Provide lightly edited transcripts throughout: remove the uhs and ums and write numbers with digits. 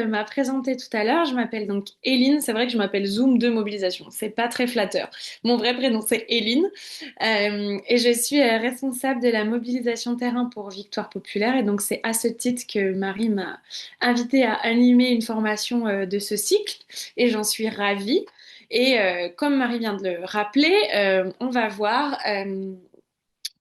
M'a présenté tout à l'heure, je m'appelle donc Eline. C'est vrai que je m'appelle Zoom de mobilisation. C'est pas très flatteur. Mon vrai prénom c'est Eline. Et je suis responsable de la mobilisation terrain pour Victoire Populaire. Et donc c'est à ce titre que Marie m'a invitée à animer une formation de ce cycle. Et j'en suis ravie. Et comme Marie vient de le rappeler, on va voir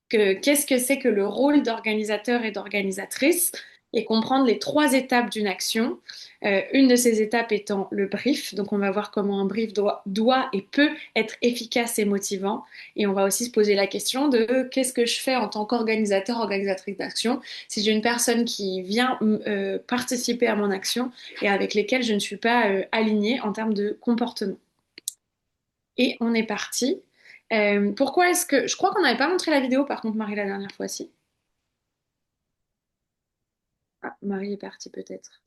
qu'est-ce que c'est que le rôle d'organisateur et d'organisatrice et comprendre les trois étapes d'une action. Une de ces étapes étant le brief. Donc, on va voir comment un brief doit et peut être efficace et motivant. Et on va aussi se poser la question de qu'est-ce que je fais en tant qu'organisateur, organisatrice d'action, si j'ai une personne qui vient participer à mon action et avec lesquelles je ne suis pas alignée en termes de comportement. Et on est parti. Pourquoi est-ce que... Je crois qu'on n'avait pas montré la vidéo, par contre, Marie, la dernière fois, si. Ah, Marie est partie peut-être.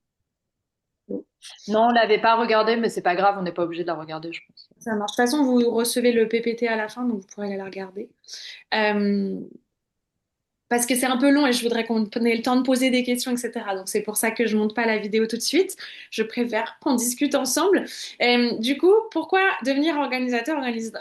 Bon, Non, on l'avait pas regardée, mais c'est pas grave, on n'est pas obligé de la regarder, je pense. ça marche. De toute façon, vous recevez le PPT à la fin, donc vous pourrez aller la regarder. Euh, Parce que c'est un peu long et je voudrais qu'on ait le temps de poser des questions, etc. Donc c'est pour ça que je monte pas la vidéo tout de suite. Je préfère qu'on discute ensemble. Du coup, pourquoi devenir organisatrice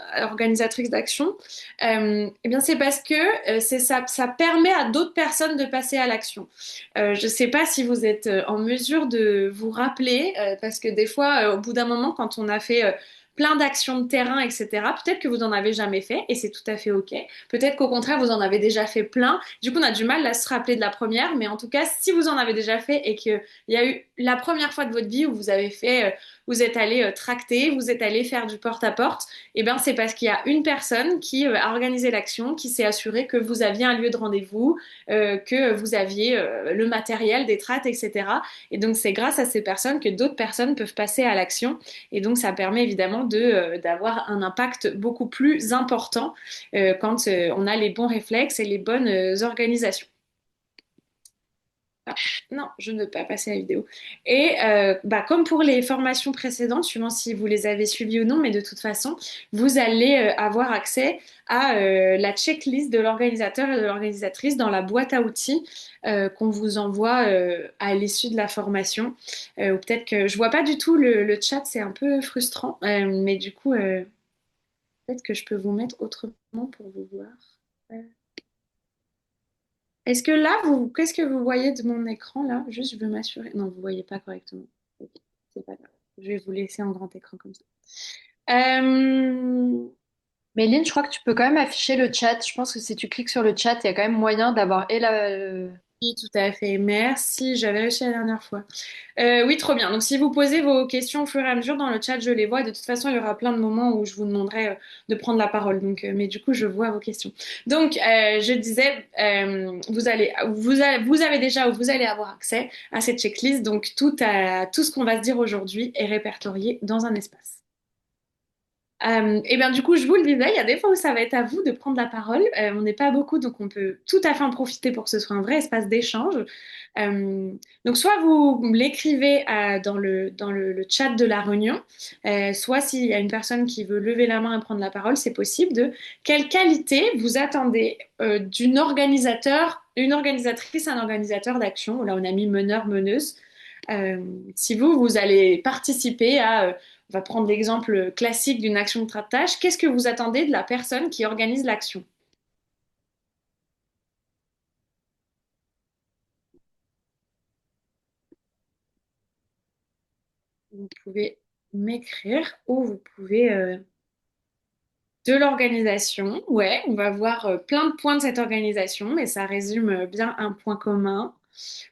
d'action? Eh bien, c'est parce que ça permet à d'autres personnes de passer à l'action. Je sais pas si vous êtes en mesure de vous rappeler, parce que des fois, au bout d'un moment, quand on a fait plein d'actions de terrain, etc., peut-être que vous n'en avez jamais fait et c'est tout à fait OK. Peut-être qu'au contraire, vous en avez déjà fait plein. Du coup, on a du mal à se rappeler de la première, mais en tout cas, si vous en avez déjà fait et qu'il y a eu la première fois de votre vie où vous avez fait, vous êtes allé tracter, vous êtes allé faire du porte-à-porte, eh ben, c'est parce qu'il y a une personne qui a organisé l'action, qui s'est assurée que vous aviez un lieu de rendez-vous, que vous aviez le matériel, des tracts, etc. Et donc, c'est grâce à ces personnes que d'autres personnes peuvent passer à l'action. Et donc, ça permet évidemment d'avoir un impact beaucoup plus important quand on a les bons réflexes et les bonnes organisations. Ah, non, je ne veux pas passer la vidéo. Et bah, comme pour les formations précédentes, suivant si vous les avez suivies ou non, mais de toute façon, vous allez avoir accès à la checklist de l'organisateur et de l'organisatrice dans la boîte à outils qu'on vous envoie à l'issue de la formation. Ou peut-être que je vois pas du tout le chat, c'est un peu frustrant, mais du coup, peut-être que je peux vous mettre autrement pour vous voir. Euh, Est-ce que là, qu'est-ce que vous voyez de mon écran là? Juste, je veux m'assurer. Non, vous voyez pas correctement. Ok, c'est pas grave. Je vais vous laisser en grand écran comme ça. Euh, Méline, je crois que tu peux quand même afficher le chat. Je pense que si tu cliques sur le chat, il y a quand même moyen d'avoir et la... Oui, tout à fait. Merci. J'avais réussi la dernière fois. Oui, trop bien. Donc, si vous posez vos questions au fur et à mesure dans le chat, je les vois. De toute façon, il y aura plein de moments où je vous demanderai de prendre la parole. Donc, mais du coup, je vois vos questions. Donc, je disais, vous avez déjà ou vous allez avoir accès à cette checklist. Donc, tout ce qu'on va se dire aujourd'hui est répertorié dans un espace. Et bien du coup, je vous le disais, il y a des fois où ça va être à vous de prendre la parole. On n'est pas beaucoup, donc on peut tout à fait en profiter pour que ce soit un vrai espace d'échange. Euh, donc soit vous l'écrivez le chat de la réunion, soit s'il y a une personne qui veut lever la main et prendre la parole, c'est possible de quelle qualité vous attendez d'une organisateur, une organisatrice, un organisateur d'action. Là, on a mis meneur, meneuse. Euh, si vous allez participer à on va prendre l'exemple classique d'une action de tractage. Qu'est-ce que vous attendez de la personne qui organise l'action? Vous pouvez m'écrire ou vous pouvez de l'organisation. Ouais, on va voir plein de points de cette organisation, mais ça résume bien un point commun.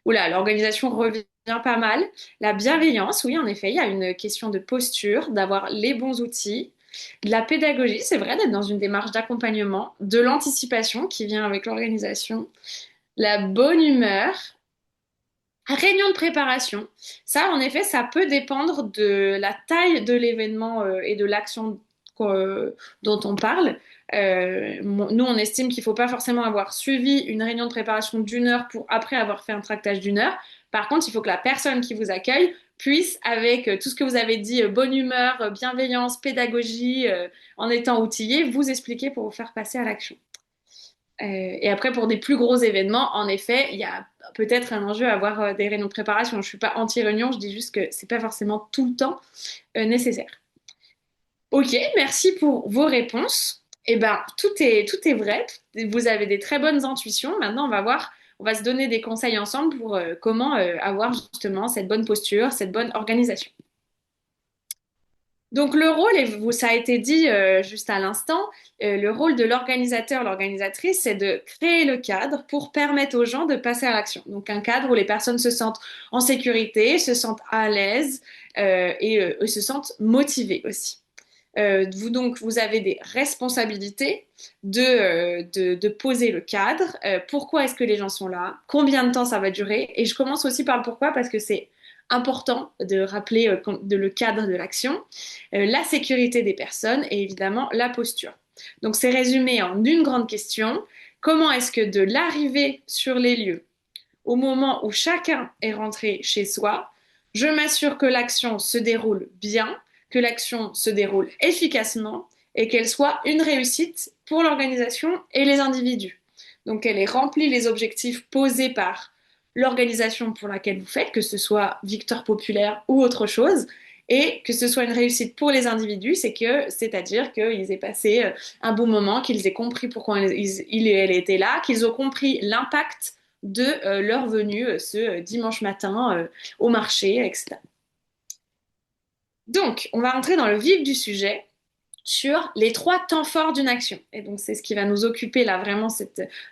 Oula, l'organisation revient pas mal. La bienveillance, oui, en effet, il y a une question de posture, d'avoir les bons outils. De la pédagogie, c'est vrai, d'être dans une démarche d'accompagnement, de l'anticipation qui vient avec l'organisation, la bonne humeur. Réunion de préparation. Ça, en effet, ça peut dépendre de la taille de l'événement et de l'action dont on parle. Nous, on estime qu'il ne faut pas forcément avoir suivi une réunion de préparation d'une heure pour après avoir fait un tractage d'une heure. Par contre, il faut que la personne qui vous accueille puisse, avec tout ce que vous avez dit, bonne humeur, bienveillance, pédagogie, en étant outillée, vous expliquer pour vous faire passer à l'action. Et après, pour des plus gros événements, en effet, il y a peut-être un enjeu à avoir des réunions de préparation. Je suis pas anti-réunion, je dis juste que c'est pas forcément tout le temps nécessaire. Ok, merci pour vos réponses. Eh ben, tout est vrai. Vous avez des très bonnes intuitions. Maintenant, on va se donner des conseils ensemble pour comment avoir justement cette bonne posture, cette bonne organisation. Donc le rôle, ça a été dit juste à l'instant, le rôle de l'organisateur, l'organisatrice, c'est de créer le cadre pour permettre aux gens de passer à l'action. Donc un cadre où les personnes se sentent en sécurité, se sentent à l'aise et se sentent motivées aussi. Vous avez des responsabilités de poser le cadre. Pourquoi est-ce que les gens sont là? Combien de temps ça va durer? Et je commence aussi par le pourquoi parce que c'est important de rappeler le cadre de l'action, la sécurité des personnes et évidemment la posture. Donc c'est résumé en une grande question. Comment est-ce que de l'arrivée sur les lieux au moment où chacun est rentré chez soi, je m'assure que l'action se déroule bien, que l'action se déroule efficacement et qu'elle soit une réussite pour l'organisation et les individus. Donc qu'elle ait rempli les objectifs posés par l'organisation pour laquelle vous faites, que ce soit Victor Populaire ou autre chose, et que ce soit une réussite pour les individus, c'est-à-dire qu'ils aient passé un bon moment, qu'ils aient compris pourquoi ils et elle étaient là, qu'ils ont compris l'impact de leur venue ce dimanche matin au marché, etc. Donc, on va rentrer dans le vif du sujet sur les trois temps forts d'une action. Et donc, c'est ce qui va nous occuper là, vraiment,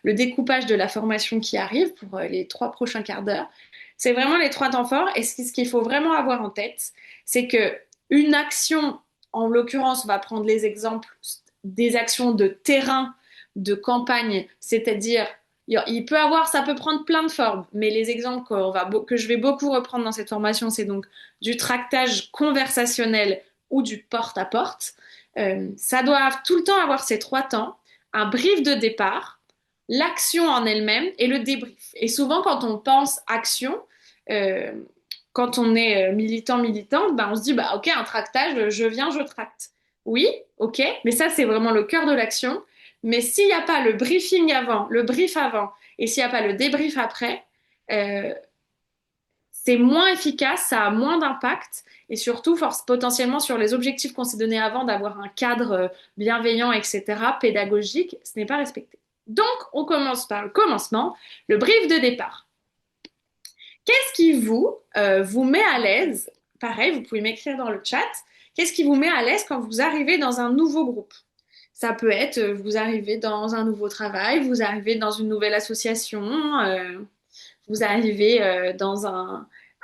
le découpage de la formation qui arrive pour les 3 prochains quarts d'heure. C'est vraiment les trois temps forts. Et ce qu'il faut vraiment avoir en tête, c'est que une action, en l'occurrence, on va prendre les exemples des actions de terrain, de campagne, c'est-à-dire ça peut prendre plein de formes, mais les exemples que je vais beaucoup reprendre dans cette formation, c'est donc du tractage conversationnel ou du porte-à-porte. Ça doit tout le temps avoir ces trois temps, un brief de départ, l'action en elle-même et le débrief. Et souvent, quand on pense action, euh, quand on est militante, bah, on se dit, bah, ok, un tractage, je viens, je tracte. Oui, ok, mais ça, c'est vraiment le cœur de l'action. Mais s'il n'y a pas le briefing avant, le brief avant, et s'il n'y a pas le débrief après, euh, c'est moins efficace, ça a moins d'impact et surtout force potentiellement sur les objectifs qu'on s'est donnés avant d'avoir un cadre bienveillant, etc., pédagogique, ce n'est pas respecté. Donc, on commence par le commencement, le brief de départ. Qu'est-ce qui vous met à l'aise? Pareil, vous pouvez m'écrire dans le chat. Qu'est-ce qui vous met à l'aise quand vous arrivez dans un nouveau groupe? Ça peut être, vous arrivez dans un nouveau travail, vous arrivez dans une nouvelle association, vous arrivez dans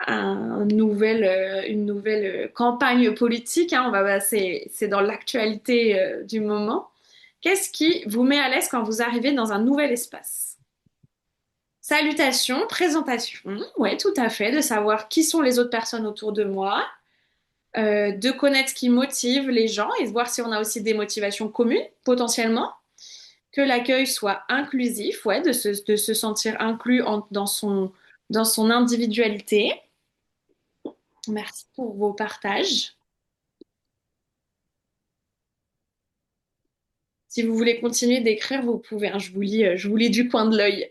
une nouvelle campagne politique, hein, c'est dans l'actualité du moment. Qu'est-ce qui vous met à l'aise quand vous arrivez dans un nouvel espace? Salutations, présentation, ouais, tout à fait, de savoir qui sont les autres personnes autour de moi, de connaître ce qui motive les gens et de voir si on a aussi des motivations communes potentiellement. Que l'accueil soit inclusif, ouais, de se sentir inclus dans son individualité. Merci pour vos partages. Si vous voulez continuer d'écrire, vous pouvez, hein, je vous lis du coin de l'œil.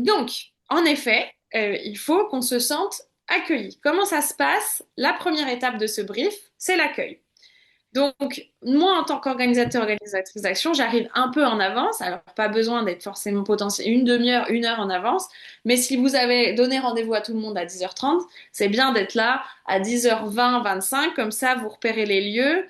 Donc, en effet, il faut qu'on se sente accueilli. Comment ça se passe? La première étape de ce brief, c'est l'accueil. Donc, moi, en tant qu'organisateur, organisatrice d'action, j'arrive un peu en avance. Alors, pas besoin d'être forcément potentiel une demi-heure, 1 heure en avance. Mais si vous avez donné rendez-vous à tout le monde à 10h30, c'est bien d'être là à 10h20, 25. Comme ça, vous repérez les lieux.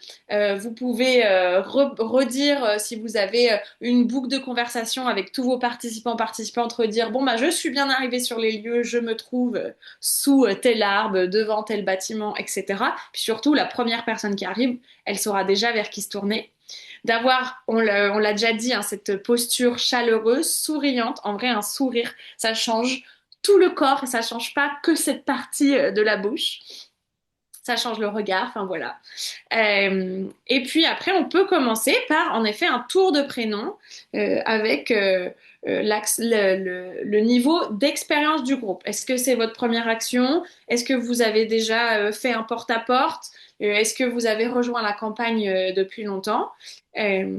Vous pouvez redire si vous avez une boucle de conversation avec tous vos participants, participantes, redire, bon, bah, je suis bien arrivé sur les lieux, je me trouve sous tel arbre, devant tel bâtiment, etc. Puis surtout, la première personne qui arrive, elle saura déjà vers qui se tourner. D'avoir, on l'a déjà dit, hein, cette posture chaleureuse, souriante. En vrai, un sourire, ça change tout le corps et ça change pas que cette partie de la bouche. Ça change le regard, enfin voilà. Et puis après, on peut commencer par, en effet, un tour de prénom avec le niveau d'expérience du groupe. Est-ce que c'est votre première action? Est-ce que vous avez déjà fait un porte-à-porte? Est-ce que vous avez rejoint la campagne depuis longtemps? Euh,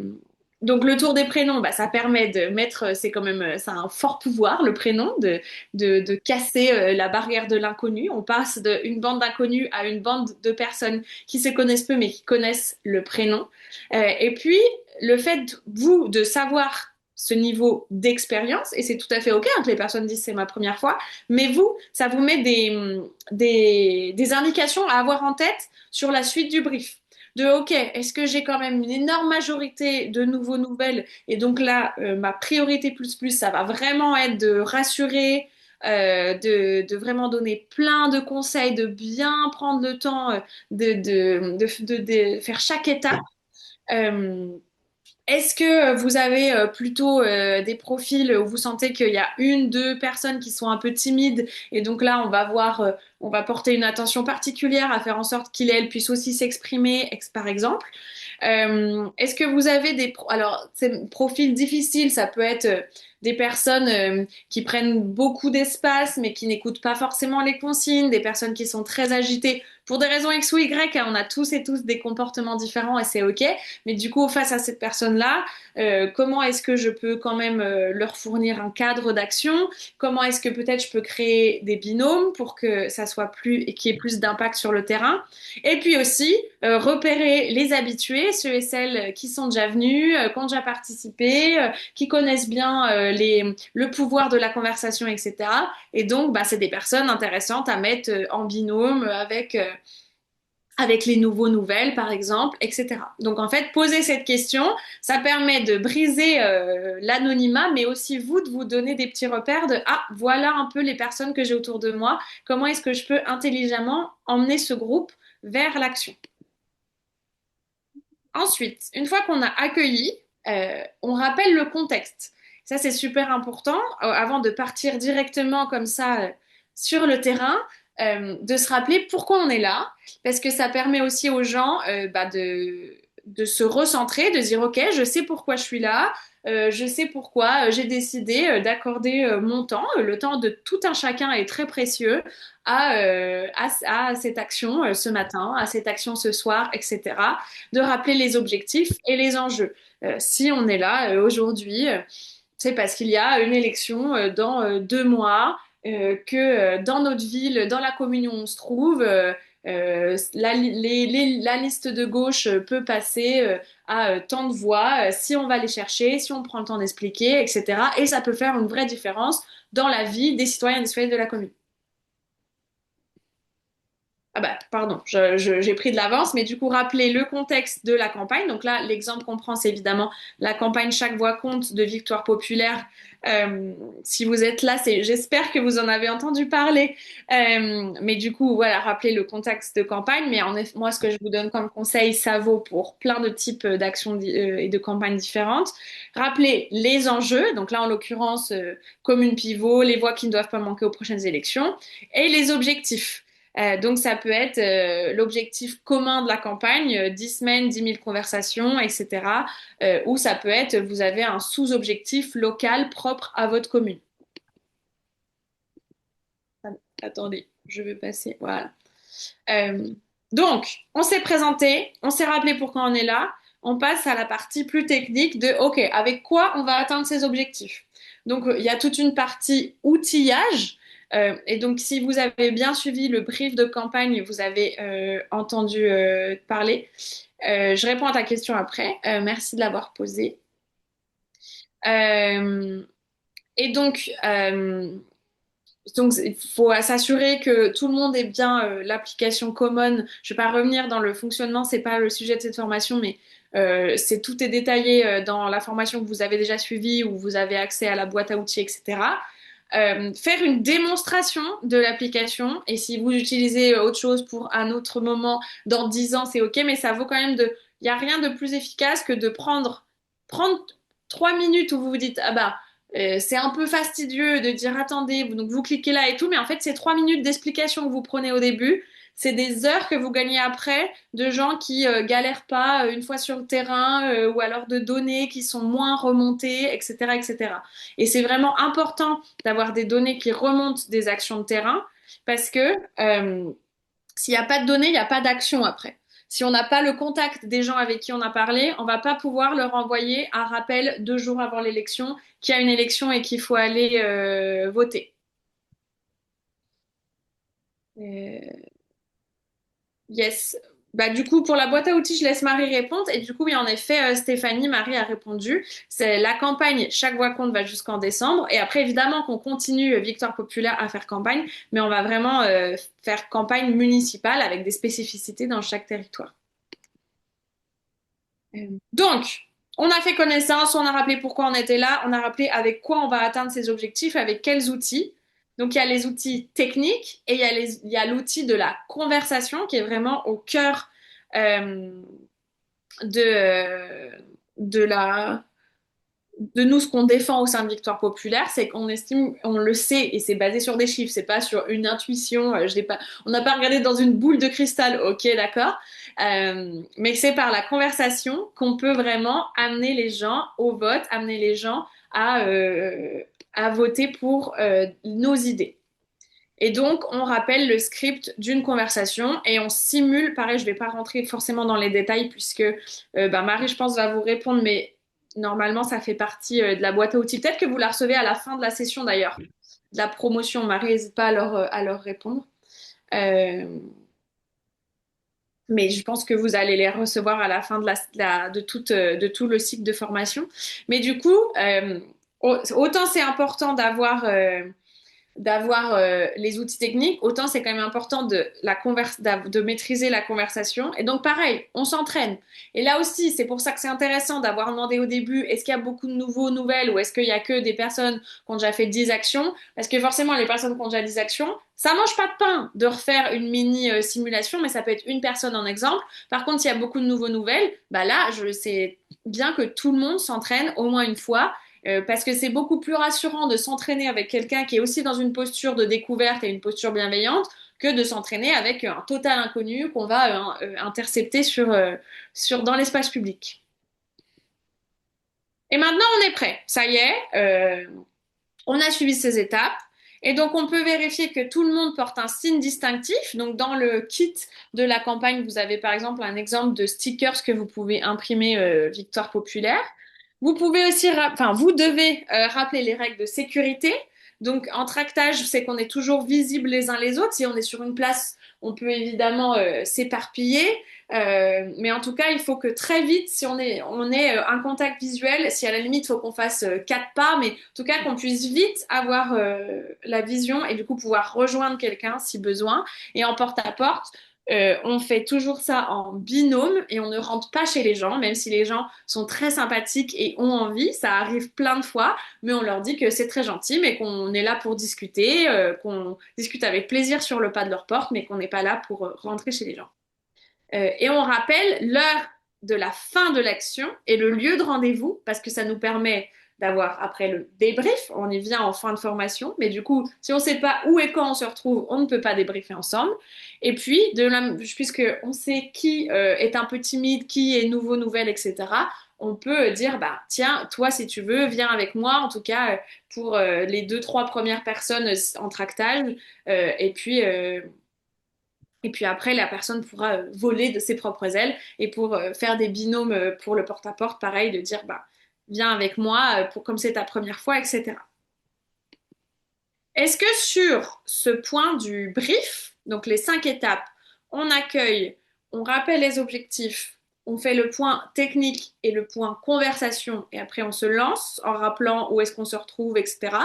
Donc le tour des prénoms, bah, ça permet de mettre, c'est quand même, ça a un fort pouvoir, le prénom, de casser la barrière de l'inconnu. On passe d'une bande d'inconnus à une bande de personnes qui se connaissent peu mais qui connaissent le prénom. Et puis le fait, vous, de savoir ce niveau d'expérience, et c'est tout à fait OK hein, que les personnes disent c'est ma première fois, mais vous, ça vous met des indications à avoir en tête sur la suite du brief de OK, est-ce que j'ai quand même une énorme majorité de nouveaux nouvelles et donc là, ma priorité plus plus, ça va vraiment être de rassurer, de vraiment donner plein de conseils, de bien prendre le temps de faire chaque étape. Euh, Est-ce que vous avez plutôt des profils où vous sentez qu'il y a une, deux personnes qui sont un peu timides et donc là on va voir, on va porter une attention particulière à faire en sorte qu'il et elle puissent aussi s'exprimer, par exemple. Est-ce que vous avez alors, ces profils difficiles, ça peut être des personnes qui prennent beaucoup d'espace mais qui n'écoutent pas forcément les consignes, des personnes qui sont très agitées pour des raisons X ou Y, hein, on a tous et tous des comportements différents et c'est OK. Mais du coup, face à cette personne-là, comment est-ce que je peux quand même leur fournir un cadre d'action? Comment est-ce que peut-être je peux créer des binômes pour que ça soit plus et qu'il y ait plus d'impact sur le terrain? Et puis aussi, repérer les habitués, ceux et celles qui sont déjà venus, qui ont déjà participé, qui connaissent bien le pouvoir de la conversation, etc. Et donc, bah, c'est des personnes intéressantes à mettre en binôme avec les nouveaux nouvelles, par exemple, etc. Donc, en fait, poser cette question, ça permet de briser l'anonymat, mais aussi vous, de vous donner des petits repères de, ah, voilà un peu les personnes que j'ai autour de moi, comment est-ce que je peux intelligemment emmener ce groupe vers l'action. Ensuite, une fois qu'on a accueilli, on rappelle le contexte. Ça, c'est super important avant de partir directement comme ça sur le terrain, de se rappeler pourquoi on est là, parce que ça permet aussi aux gens bah, de se recentrer, de dire, OK, je sais pourquoi je suis là, je sais pourquoi j'ai décidé d'accorder mon temps. Le temps de tout un chacun est très précieux à cette action ce matin, à cette action ce soir, etc. De rappeler les objectifs et les enjeux. Si on est là aujourd'hui, c'est parce qu'il y a une élection dans 2 mois, que dans notre ville, dans la commune où on se trouve, la liste de gauche peut passer à tant de voix si on va les chercher, si on prend le temps d'expliquer, etc. Et ça peut faire une vraie différence dans la vie des citoyens et des citoyennes de la commune. Ah bah, pardon, j'ai pris de l'avance, mais du coup, rappeler le contexte de la campagne. Donc là, l'exemple qu'on prend, c'est évidemment la campagne Chaque voix compte de Victoire Populaire. Si vous êtes là, j'espère que vous en avez entendu parler. Mais du coup, voilà, rappeler le contexte de campagne. Mais en effet, moi, ce que je vous donne comme conseil, ça vaut pour plein de types d'actions et de campagnes différentes. Rappeler les enjeux. Donc là, en l'occurrence, commune pivot, les voix qui ne doivent pas manquer aux prochaines élections et les objectifs. Donc, ça peut être l'objectif commun de la campagne, 10 semaines, 10 000 conversations, etc. Ou ça peut être, vous avez un sous-objectif local propre à votre commune. Attendez, je vais passer. Voilà. Euh, donc, on s'est présenté, on s'est rappelé pourquoi on est là. On passe à la partie plus technique de, OK, avec quoi on va atteindre ces objectifs? Donc, il y a toute une partie outillage. Et donc, si vous avez bien suivi le brief de campagne, vous avez entendu parler. Je réponds à ta question après. Merci de l'avoir posée. Euh, et donc, il faut s'assurer que tout le monde ait bien l'application common. Je vais pas revenir dans le fonctionnement, c'est pas le sujet de cette formation, mais tout est détaillé dans la formation que vous avez déjà suivie, où vous avez accès à la boîte à outils, etc. Faire une démonstration de l'application, et si vous utilisez autre chose pour un autre moment, dans 10 ans, c'est OK, mais ça vaut quand même il n'y a rien de plus efficace que de prendre 3 minutes où vous vous dites, ah bah, c'est un peu fastidieux de dire attendez, donc vous cliquez là et tout, mais en fait, c'est 3 minutes d'explication que vous prenez au début. C'est des heures que vous gagnez après de gens qui galèrent pas une fois sur le terrain ou alors de données qui sont moins remontées, etc., etc. Et cetera. Et c'est vraiment important d'avoir des données qui remontent des actions de terrain parce que s'il n'y a pas de données, il n'y a pas d'action après. Si on n'a pas le contact des gens avec qui on a parlé, on va pas pouvoir leur envoyer un rappel 2 jours avant l'élection qu'il y a une élection et qu'il faut aller voter. Euh, Yes. Bah, du coup, pour la boîte à outils, je laisse Marie répondre. Et du coup, oui, en effet, Stéphanie, Marie a répondu. C'est la campagne, chaque voix compte va jusqu'en décembre. Et après, évidemment, qu'on continue, Victoire Populaire, à faire campagne, mais on va vraiment faire campagne municipale avec des spécificités dans chaque territoire. Donc, on a fait connaissance, on a rappelé pourquoi on était là, on a rappelé avec quoi on va atteindre ces objectifs, avec quels outils. Donc, il y a les outils techniques et il y a l'outil de la conversation qui est vraiment au cœur euh, de, de la, de nous, ce qu'on défend au sein de Victoire Populaire, c'est qu'on estime, on le sait, et c'est basé sur des chiffres, c'est pas sur une intuition, je l'ai pas, on n'a pas regardé dans une boule de cristal, ok, d'accord, mais c'est par la conversation qu'on peut vraiment amener les gens au vote, amener les gens à voter pour nos idées. Et donc, on rappelle le script d'une conversation et on simule, pareil, je vais pas rentrer forcément dans les détails puisque bah, Marie, je pense, va vous répondre, mais normalement, ça fait partie de la boîte à outils. Peut-être que vous la recevez à la fin de la session d'ailleurs, de la promotion. Marie, n'hésite pas à leur répondre. Euh, mais je pense que vous allez les recevoir à la fin de, de tout le cycle de formation. Mais du coup, autant c'est important d'avoir les outils techniques, autant c'est quand même important de maîtriser la conversation. Et donc, pareil, on s'entraîne. Et là aussi, c'est pour ça que c'est intéressant d'avoir demandé au début, est-ce qu'il y a beaucoup de nouvelles ou est-ce qu'il y a que des personnes qui ont déjà fait 10 actions? Parce que forcément, les personnes qui ont déjà 10 actions, ça mange pas de pain de refaire une mini simulation, mais ça peut être une personne en exemple. Par contre, s'il y a beaucoup de nouvelles, bah là, je sais bien que tout le monde s'entraîne au moins une fois parce que c'est beaucoup plus rassurant de s'entraîner avec quelqu'un qui est aussi dans une posture de découverte et une posture bienveillante que de s'entraîner avec un total inconnu qu'on va intercepter dans l'espace public. Et maintenant, on est prêt. Ça y est, on a suivi ces étapes. Et donc, on peut vérifier que tout le monde porte un signe distinctif. Donc, dans le kit de la campagne, vous avez par exemple un exemple de stickers que vous pouvez imprimer Victoire Populaire. Vous pouvez aussi, enfin, vous devez rappeler les règles de sécurité. Donc, en tractage, c'est qu'on est toujours visibles les uns les autres. Si on est sur une place, on peut évidemment s'éparpiller. Mais en tout cas, il faut que très vite, si on est un contact visuel, si à la limite, il faut qu'on fasse 4 pas, mais en tout cas, qu'on puisse vite avoir la vision et du coup pouvoir rejoindre quelqu'un si besoin. Et en porte-à-porte, on fait toujours ça en binôme et on ne rentre pas chez les gens, même si les gens sont très sympathiques et ont envie. Ça arrive plein de fois, mais on leur dit que c'est très gentil, mais qu'on est là pour discuter, qu'on discute avec plaisir sur le pas de leur porte, mais qu'on n'est pas là pour rentrer chez les gens. Et on rappelle l'heure de la fin de l'action et le lieu de rendez-vous parce que ça nous permet d'avoir après le débrief, on y vient en fin de formation, mais du coup, si on ne sait pas où et quand on se retrouve, on ne peut pas débriefer ensemble. Et puis, puisque on sait qui est un peu timide, qui est nouveau, nouvelle, etc., on peut dire, bah, tiens, toi, si tu veux, viens avec moi, en tout cas, pour les 2, 3 premières personnes en tractage, et puis, et puis après, la personne pourra voler de ses propres ailes et pour faire des binômes pour le porte-à-porte, pareil, de dire, bah, viens avec moi comme c'est ta première fois, etc. Est-ce que sur ce point du brief, donc les 5 étapes, on accueille, on rappelle les objectifs, on fait le point technique et le point conversation et après on se lance en rappelant où est-ce qu'on se retrouve, etc.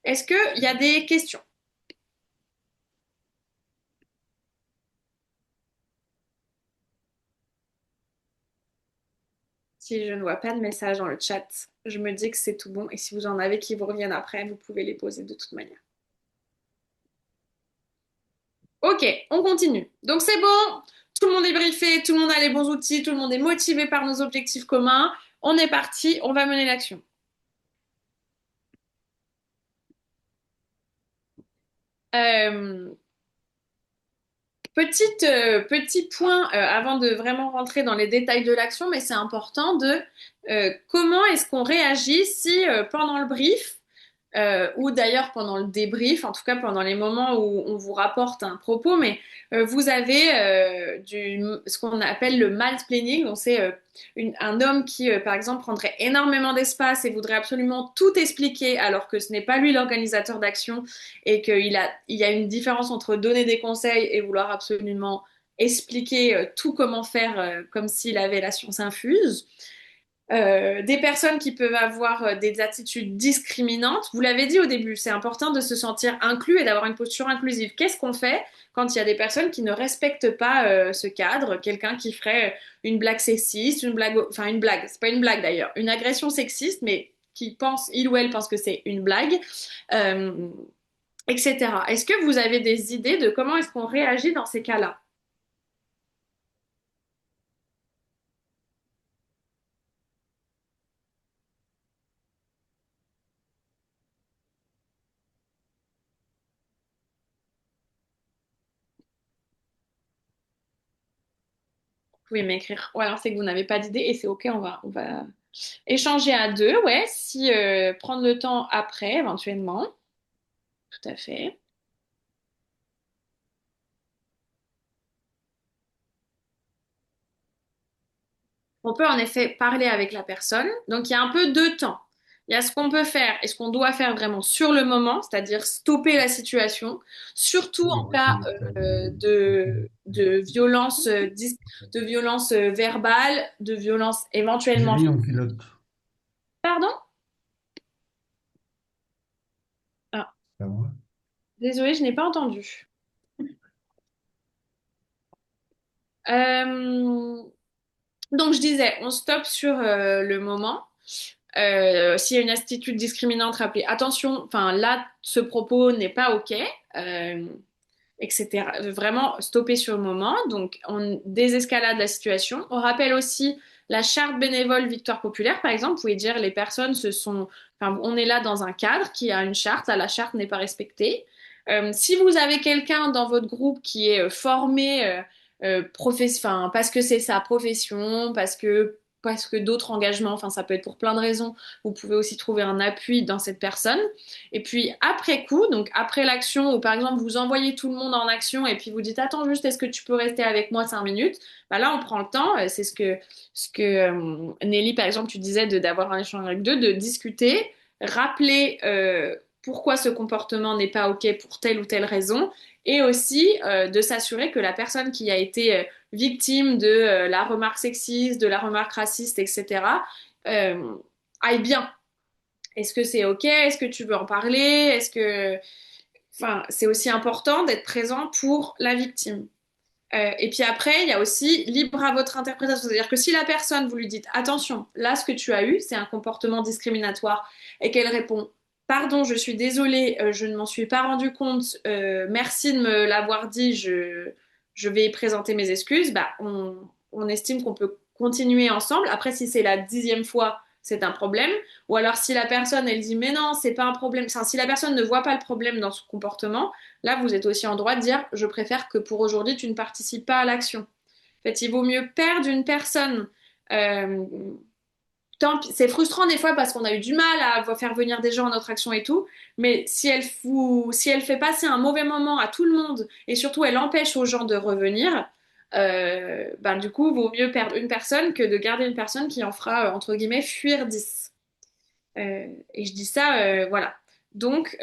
Est-ce qu'il y a des questions? Si je ne vois pas de message dans le chat, je me dis que c'est tout bon. Et si vous en avez qui vous reviennent après, vous pouvez les poser de toute manière. Ok, on continue. Donc c'est bon, tout le monde est briefé, tout le monde a les bons outils, tout le monde est motivé par nos objectifs communs. On est parti, on va mener l'action. Euh, petit point avant de vraiment rentrer dans les détails de l'action, mais c'est important de comment est-ce qu'on réagit si pendant le brief, ou d'ailleurs pendant le débrief, en tout cas pendant les moments où on vous rapporte un propos, mais vous avez ce qu'on appelle le mansplaining, donc c'est un homme qui, par exemple, prendrait énormément d'espace et voudrait absolument tout expliquer, alors que ce n'est pas lui l'organisateur d'action et il y a une différence entre donner des conseils et vouloir absolument expliquer tout comment faire comme s'il avait la science infuse. Des personnes qui peuvent avoir des attitudes discriminantes. Vous l'avez dit au début, c'est important de se sentir inclus et d'avoir une posture inclusive. Qu'est-ce qu'on fait quand il y a des personnes qui ne respectent pas ce cadre? Quelqu'un qui ferait une blague sexiste, enfin une blague, c'est pas une blague d'ailleurs, une agression sexiste, mais qui pense, il ou elle pense que c'est une blague, euh, etc. Est-ce que vous avez des idées de comment est-ce qu'on réagit dans ces cas-là? Vous pouvez m'écrire. Ou alors c'est que vous n'avez pas d'idée et c'est ok, on va échanger à deux, ouais, si prendre le temps après, éventuellement. Tout à fait. On peut en effet parler avec la personne. Donc il y a un peu deux temps. Il y a ce qu'on peut faire et ce qu'on doit faire vraiment sur le moment, c'est-à-dire stopper la situation, surtout en cas de violence, de violence verbale, de violence éventuellement. Géry en pilote. Pardon? Ah, Ça va. désolée, je n'ai pas entendu. Euh, Donc, je disais, on stoppe sur le moment. S'il y a une attitude discriminante, rappelez attention, enfin là, ce propos n'est pas OK, euh, etc. Vraiment, stopper sur le moment. Donc, on désescalade la situation. On rappelle aussi la charte bénévole Victoire Populaire, par exemple. Vous pouvez dire les personnes se sont. Enfin, on est là dans un cadre qui a une charte. Là, la charte n'est pas respectée. Si vous avez quelqu'un dans votre groupe qui est formé enfin, parce que c'est sa profession, parce que d'autres engagements, enfin ça peut être pour plein de raisons, vous pouvez aussi trouver un appui dans cette personne. Et puis après coup, donc après l'action, ou par exemple vous envoyez tout le monde en action et puis vous dites attends juste est-ce que tu peux rester avec moi 5 minutes? Bah là on prend le temps, c'est ce que Nelly par exemple tu disais de d'avoir un échange avec deux, de discuter, rappeler pourquoi ce comportement n'est pas OK pour telle ou telle raison, et aussi de s'assurer que la personne qui a été victime de la remarque sexiste, de la remarque raciste, etc., euh, aille bien. Est-ce que c'est OK? Est-ce que tu veux en parler? Est-ce que... Enfin, c'est aussi important d'être présent pour la victime. Et puis après, il y a aussi libre à votre interprétation. C'est-à-dire que si la personne, vous lui dites, attention, là, ce que tu as eu, c'est un comportement discriminatoire, et qu'elle répond, pardon, je suis désolée, je ne m'en suis pas rendu compte, merci de me l'avoir dit, je vais présenter mes excuses, bah, on estime qu'on peut continuer ensemble. Après, si c'est la 10e fois, c'est un problème. Ou alors si la personne, elle dit, mais non, c'est pas un problème. Enfin, si la personne ne voit pas le problème dans son comportement, là, vous êtes aussi en droit de dire, je préfère que pour aujourd'hui, tu ne participes pas à l'action. En fait, il vaut mieux perdre une personne. euh, c'est frustrant des fois parce qu'on a eu du mal à faire venir des gens à notre action et tout, mais si elle fait passer un mauvais moment à tout le monde et surtout elle empêche aux gens de revenir, ben du coup, vaut mieux perdre une personne que de garder une personne qui en fera, entre guillemets, fuir 10. Et je dis ça, voilà. Donc,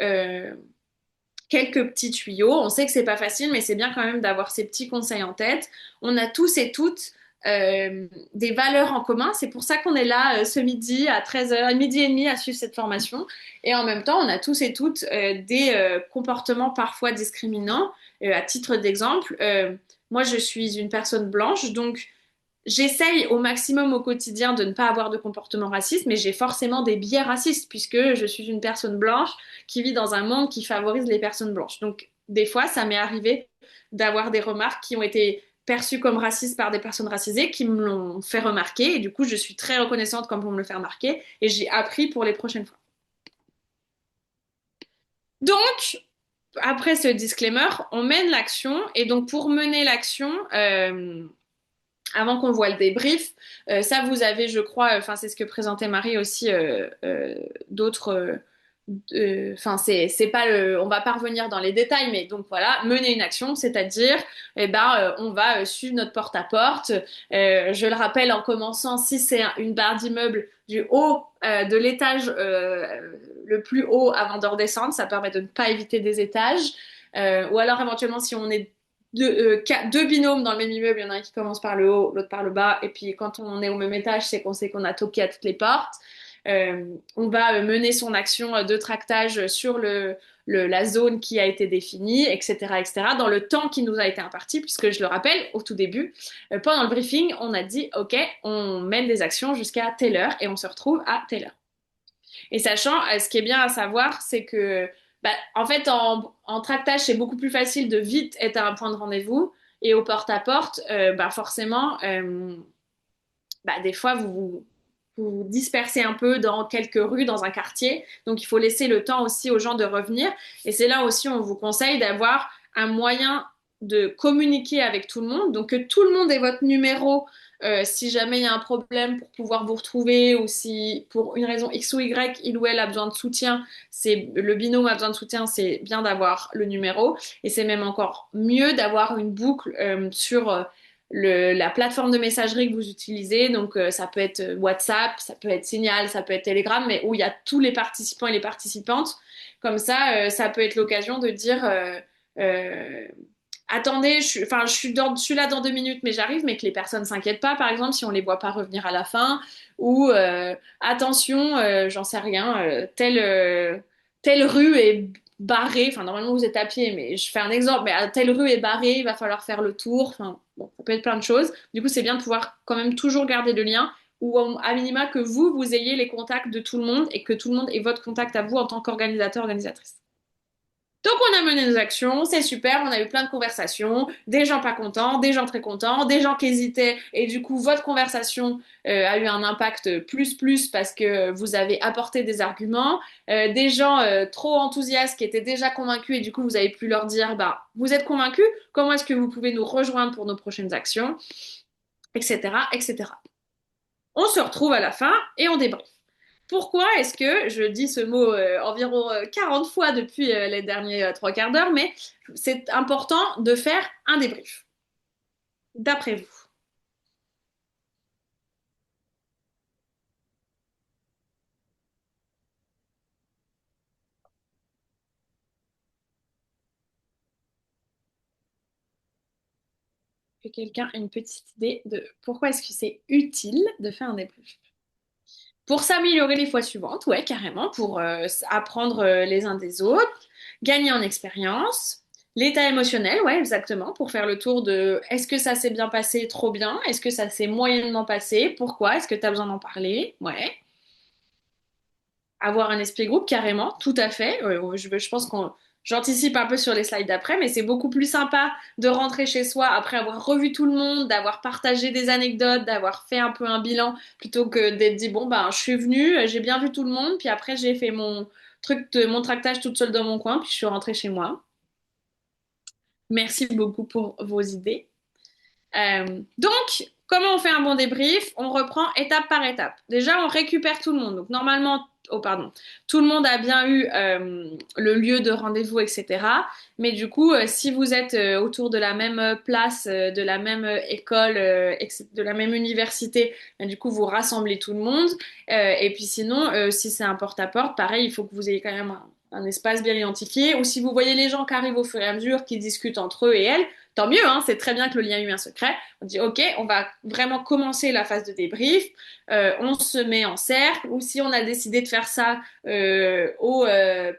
quelques petits tuyaux. On sait que c'est pas facile, mais c'est bien quand même d'avoir ces petits conseils en tête. On a tous et toutes des valeurs en commun. C'est pour ça qu'on est là ce midi à 13h, midi et demi à suivre cette formation. Et en même temps, on a tous et toutes des comportements parfois discriminants. À titre d'exemple, moi je suis une personne blanche, donc j'essaye au maximum au quotidien de ne pas avoir de comportement raciste, mais j'ai forcément des biais racistes puisque je suis une personne blanche qui vit dans un monde qui favorise les personnes blanches. Donc, des fois, ça m'est arrivé d'avoir des remarques qui ont été perçues comme racistes par des personnes racisées qui me l'ont fait remarquer et du coup, je suis très reconnaissante quand on me le fait remarquer et j'ai appris pour les prochaines fois. Donc, après ce disclaimer, on mène l'action et donc pour mener l'action, avant qu'on voit le débrief. Ça, vous avez, je crois, enfin, c'est ce que présentait Marie aussi, d'autres enfin c'est pas le, on va pas revenir dans les détails, mais donc voilà, mener une action, c'est-à-dire, on va suivre notre porte-à-porte. Je le rappelle en commençant, si c'est une barre d'immeuble du haut de l'étage le plus haut avant de redescendre, ça permet de ne pas éviter des étages. Ou alors éventuellement si on est deux binômes dans le même immeuble, il y en a un qui commence par le haut, l'autre par le bas, et puis quand on est au même étage, c'est qu'on sait qu'on a toqué à toutes les portes. On va mener son action de tractage sur la zone qui a été définie, etc., etc., dans le temps qui nous a été imparti, puisque je le rappelle, au tout début, pendant le briefing, on a dit, OK, on mène des actions jusqu'à telle heure et on se retrouve à telle heure. Et sachant, ce qui est bien à savoir, c'est que, en fait, en tractage, c'est beaucoup plus facile de vite être à un point de rendez-vous. Et au porte-à-porte, forcément, des fois, vous dispersez un peu dans quelques rues, dans un quartier. Donc, il faut laisser le temps aussi aux gens de revenir. Et c'est là aussi, on vous conseille d'avoir un moyen de communiquer avec tout le monde. Donc, que tout le monde ait votre numéro si jamais il y a un problème pour pouvoir vous retrouver ou si pour une raison X ou Y, il ou elle a besoin de soutien, c'est le binôme a besoin de soutien, c'est bien d'avoir le numéro. Et c'est même encore mieux d'avoir une boucle sur la plateforme de messagerie que vous utilisez. Donc, ça peut être WhatsApp, ça peut être Signal, ça peut être Telegram, mais où il y a tous les participants et les participantes. Comme ça peut être l'occasion de dire euh, attendez, je suis là dans 2 minutes, mais j'arrive, mais que les personnes s'inquiètent pas, par exemple, si on les voit pas revenir à la fin, ou attention, j'en sais rien, telle rue est barrée, enfin normalement vous êtes à pied, mais je fais un exemple, mais telle rue est barrée, il va falloir faire le tour, enfin bon, ça peut être plein de choses. Du coup, c'est bien de pouvoir quand même toujours garder le lien, ou à minima que vous ayez les contacts de tout le monde et que tout le monde ait votre contact à vous en tant qu'organisateur, organisatrice. Donc on a mené nos actions, c'est super, on a eu plein de conversations, des gens pas contents, des gens très contents, des gens qui hésitaient et du coup votre conversation a eu un impact plus parce que vous avez apporté des arguments, des gens trop enthousiastes qui étaient déjà convaincus et du coup vous avez pu leur dire bah vous êtes convaincus, comment est-ce que vous pouvez nous rejoindre pour nos prochaines actions, etc., etc. On se retrouve à la fin et on débriefe. Pourquoi est-ce que je dis ce mot environ 40 fois depuis les derniers trois quarts d'heure, mais c'est important de faire un débrief, d'après vous. Que quelqu'un ait une petite idée de pourquoi est-ce que c'est utile de faire un débrief? Pour s'améliorer les fois suivantes, ouais, carrément, pour apprendre les uns des autres, gagner en expérience, l'état émotionnel, ouais, exactement, pour faire le tour de est-ce que ça s'est bien passé, trop bien, est-ce que ça s'est moyennement passé, pourquoi, est-ce que tu as besoin d'en parler, ouais. Avoir un esprit groupe, carrément, tout à fait. Je pense qu'on j'anticipe un peu sur les slides d'après, mais c'est beaucoup plus sympa de rentrer chez soi après avoir revu tout le monde, d'avoir partagé des anecdotes, d'avoir fait un peu un bilan, plutôt que d'être dit, bon, ben, je suis venue, j'ai bien vu tout le monde, puis après, j'ai fait mon tractage toute seule dans mon coin, puis je suis rentrée chez moi. Merci beaucoup pour vos idées. Donc, comment on fait un bon débrief? On reprend étape par étape. Déjà, on récupère tout le monde. Donc, normalement, oh pardon, tout le monde a bien eu le lieu de rendez-vous, etc. Mais du coup, si vous êtes autour de la même place, de la même école, de la même université, ben, du coup, vous rassemblez tout le monde. Et puis sinon, si c'est un porte-à-porte, pareil, il faut que vous ayez quand même un espace bien identifié. Ou si vous voyez les gens qui arrivent au fur et à mesure, qui discutent entre eux et elles, tant mieux, hein, c'est très bien que le lien humain se crée. On dit, OK, on va vraiment commencer la phase de débrief. On se met en cercle. Ou si on a décidé de faire ça au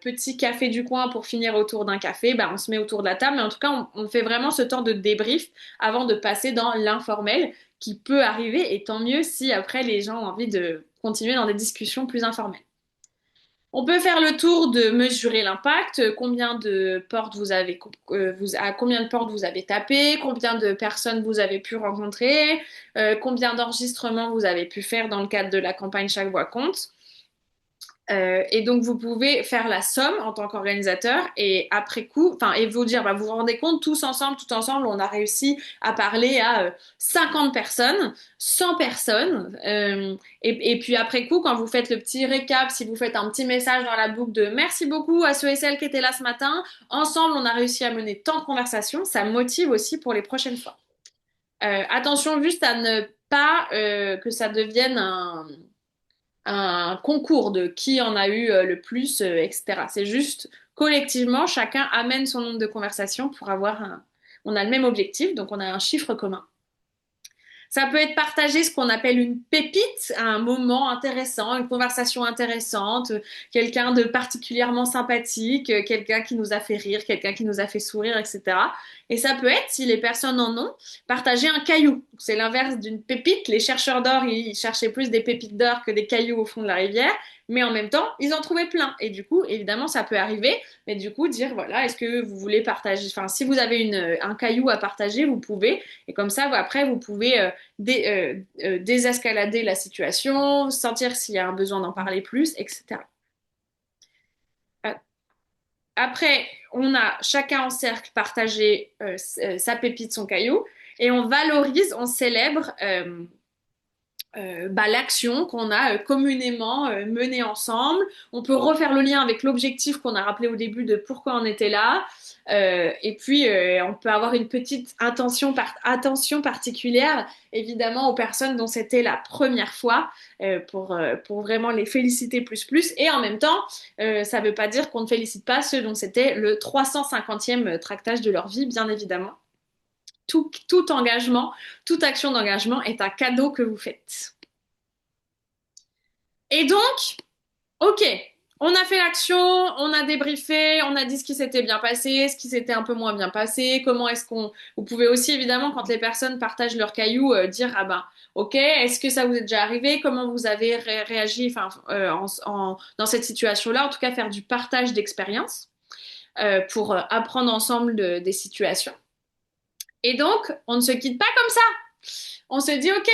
petit café du coin pour finir autour d'un café, bah, on se met autour de la table. Mais en tout cas, on fait vraiment ce temps de débrief avant de passer dans l'informel qui peut arriver. Et tant mieux si après les gens ont envie de continuer dans des discussions plus informelles. On peut faire le tour de mesurer l'impact, combien de portes vous avez, à combien de portes vous avez tapé, combien de personnes vous avez pu rencontrer, combien d'enregistrements vous avez pu faire dans le cadre de la campagne Chaque voix compte. Et donc, vous pouvez faire la somme en tant qu'organisateur et après coup, enfin, et vous dire, bah, vous vous rendez compte, tout ensemble, on a réussi à parler à 50 personnes, 100 personnes. Et puis après coup, quand vous faites le petit récap, si vous faites un petit message dans la boucle de merci beaucoup à ceux et celles qui étaient là ce matin, ensemble, on a réussi à mener tant de conversations, ça motive aussi pour les prochaines fois. Attention juste à ne pas que ça devienne un concours de qui en a eu le plus, etc. C'est juste collectivement, chacun amène son nombre de conversations pour avoir un... On a le même objectif, donc on a un chiffre commun. Ça peut être partagé, ce qu'on appelle une pépite, un moment intéressant, une conversation intéressante, quelqu'un de particulièrement sympathique, quelqu'un qui nous a fait rire, quelqu'un qui nous a fait sourire, etc. Et ça peut être, si les personnes en ont, partager un caillou. C'est l'inverse d'une pépite. Les chercheurs d'or, ils cherchaient plus des pépites d'or que des cailloux au fond de la rivière. Mais en même temps, ils en trouvaient plein. Et du coup, évidemment, ça peut arriver. Mais du coup, dire, voilà, est-ce que vous voulez partager, enfin, si vous avez un caillou à partager, vous pouvez. Et comme ça, après, vous pouvez désescalader la situation, sentir s'il y a un besoin d'en parler plus, etc. Euh, Après, on a chacun en cercle partagé sa pépite, son caillou, et on valorise, on célèbre bah, l'action qu'on a communément menée ensemble. On peut refaire le lien avec l'objectif qu'on a rappelé au début de pourquoi on était là. Et puis, on peut avoir une petite attention particulière, évidemment, aux personnes dont c'était la première fois, pour vraiment les féliciter plus plus. Et en même temps, ça ne veut pas dire qu'on ne félicite pas ceux dont c'était le 350e tractage de leur vie, bien évidemment. Tout engagement, toute action d'engagement est un cadeau que vous faites. Et donc, ok, on a fait l'action, on a débriefé, on a dit ce qui s'était bien passé, ce qui s'était un peu moins bien passé, comment est-ce qu'on... Vous pouvez aussi, évidemment, quand les personnes partagent leurs cailloux, dire, ah ben, ok, est-ce que ça vous est déjà arrivé? Comment vous avez réagi enfin, dans cette situation-là? En tout cas, faire du partage d'expérience pour apprendre ensemble des situations. Et donc, on ne se quitte pas comme ça. On se dit, ok,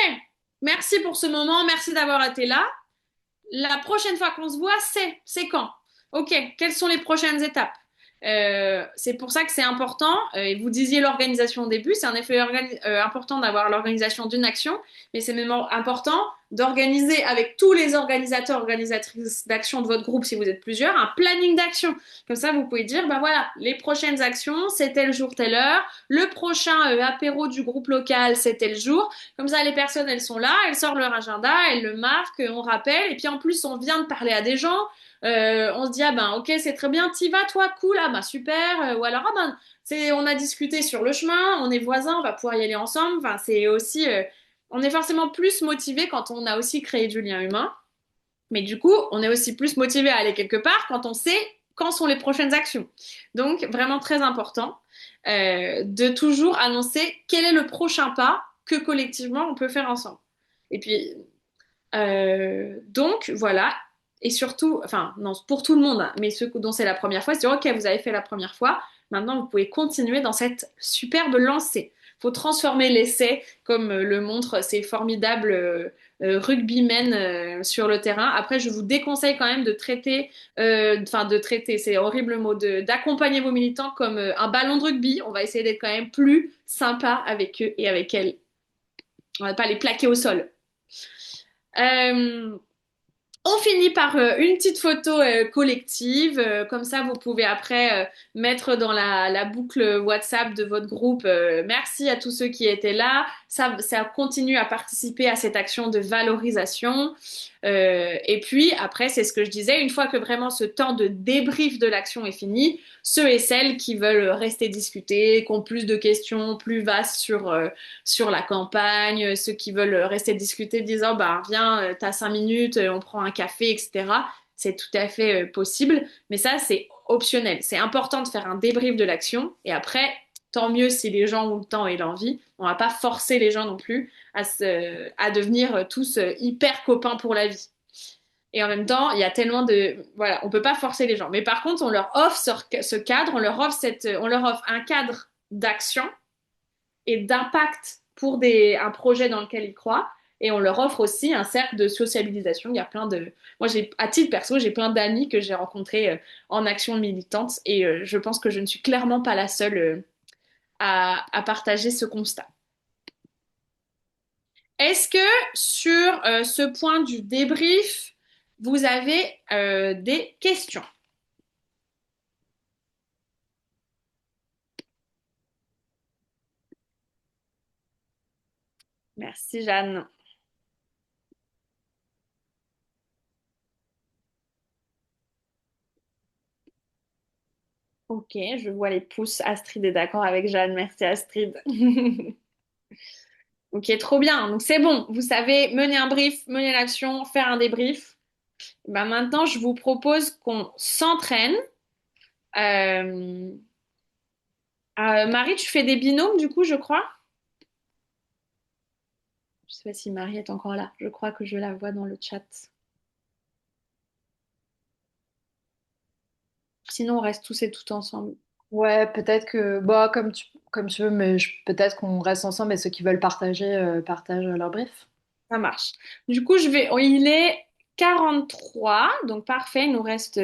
merci pour ce moment, merci d'avoir été là. La prochaine fois qu'on se voit, c'est quand? Ok, quelles sont les prochaines étapes? C'est pour ça que c'est important, et vous disiez l'organisation au début, c'est en effet important d'avoir l'organisation d'une action, mais c'est même important d'organiser avec tous les organisateurs, organisatrices d'action de votre groupe, si vous êtes plusieurs, un planning d'action. Comme ça, vous pouvez dire, bah voilà, les prochaines actions, c'est tel jour, telle heure, le prochain apéro du groupe local, c'est tel jour. Comme ça, les personnes, elles sont là, elles sortent leur agenda, elles le marquent, on rappelle, et puis en plus, on vient de parler à des gens. On se dit ah ben ok c'est très bien, t'y vas toi, cool, ah ben super, ou alors ah ben on a discuté sur le chemin, on est voisins, on va pouvoir y aller ensemble. Enfin c'est aussi, on est forcément plus motivé quand on a aussi créé du lien humain, mais du coup on est aussi plus motivé à aller quelque part quand on sait quand sont les prochaines actions. Donc vraiment très important de toujours annoncer quel est le prochain pas que collectivement on peut faire ensemble. Et puis donc voilà, et surtout, enfin non, pour tout le monde, hein, mais ceux dont c'est la première fois, c'est ok, vous avez fait la première fois, maintenant vous pouvez continuer dans cette superbe lancée. Faut transformer l'essai, comme le montrent ces formidables rugbymen sur le terrain. Après, je vous déconseille quand même de traiter, enfin de traiter, c'est horrible le mot, d'accompagner vos militants comme un ballon de rugby. On va essayer d'être quand même plus sympa avec eux et avec elles. On va pas les plaquer au sol. Euh, On finit par une petite photo collective, comme ça vous pouvez après mettre dans la boucle WhatsApp de votre groupe merci à tous ceux qui étaient là, ça continue à participer à cette action de valorisation. Et puis après, c'est ce que je disais, une fois que vraiment ce temps de débrief de l'action est fini, ceux et celles qui veulent rester discuter, qui ont plus de questions plus vastes sur la campagne, ceux qui veulent rester discuter disant bah viens, t'as 5 minutes, on prend un café, etc. C'est tout à fait possible, mais ça c'est optionnel. C'est important de faire un débrief de l'action et après, tant mieux si les gens ont le temps et l'envie. On va pas forcer les gens non plus à devenir tous hyper copains pour la vie. Et en même temps, il y a tellement de... Voilà, on peut pas forcer les gens. Mais par contre, on leur offre ce cadre, on leur offre un cadre d'action et d'impact pour un projet dans lequel ils croient. et on leur offre aussi un cercle de sociabilisation. Il y a moi à titre perso, j'ai plein d'amis que j'ai rencontrés en action militante et je pense que je ne suis clairement pas la seule à partager ce constat. Est-ce que sur ce point du débrief, vous avez des questions? Merci Jeanne. Ok, je vois les pouces. Astrid est d'accord avec Jeanne. Merci Astrid. Ok, trop bien. Donc c'est bon. Vous savez mener un brief, mener l'action, faire un débrief. Ben maintenant, je vous propose qu'on s'entraîne. Euh, Marie, tu fais des binômes du coup, je crois. Je sais pas si Marie est encore là. Je crois que je la vois dans le chat. Sinon, on reste tous et toutes ensemble. Ouais, peut-être que, bah, comme tu veux, mais peut-être qu'on reste ensemble et ceux qui veulent partager, partagent leur brief. Ça marche. Du coup, il est 43, donc parfait. Il nous reste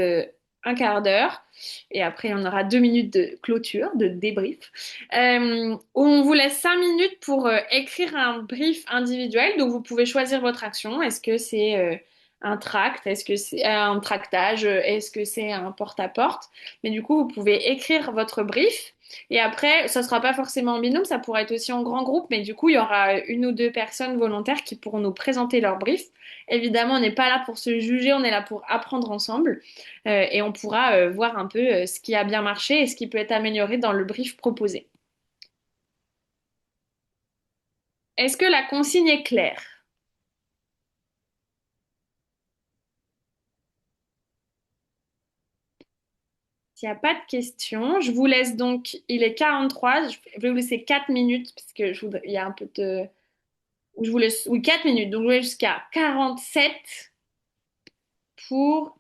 un quart d'heure. Et après, on aura 2 minutes de clôture, de débrief. On vous laisse 5 minutes pour écrire un brief individuel. Donc, vous pouvez choisir votre action. Est-ce que c'est un tract? Est-ce que c'est un tractage? Est-ce que c'est un porte-à-porte? Mais du coup, vous pouvez écrire votre brief. Et après, ça sera pas forcément en binôme, ça pourrait être aussi en grand groupe, mais du coup, il y aura une ou deux personnes volontaires qui pourront nous présenter leur brief. Évidemment, on n'est pas là pour se juger, on est là pour apprendre ensemble, et on pourra voir un peu ce qui a bien marché et ce qui peut être amélioré dans le brief proposé. Est-ce que la consigne est claire? S'il n'y a pas de questions, je vous laisse donc, il est 43, je vais vous laisser 4 minutes, parce que il y a un peu de... Je vous laisse, oui, 4 minutes, donc je vous laisse jusqu'à 47 pour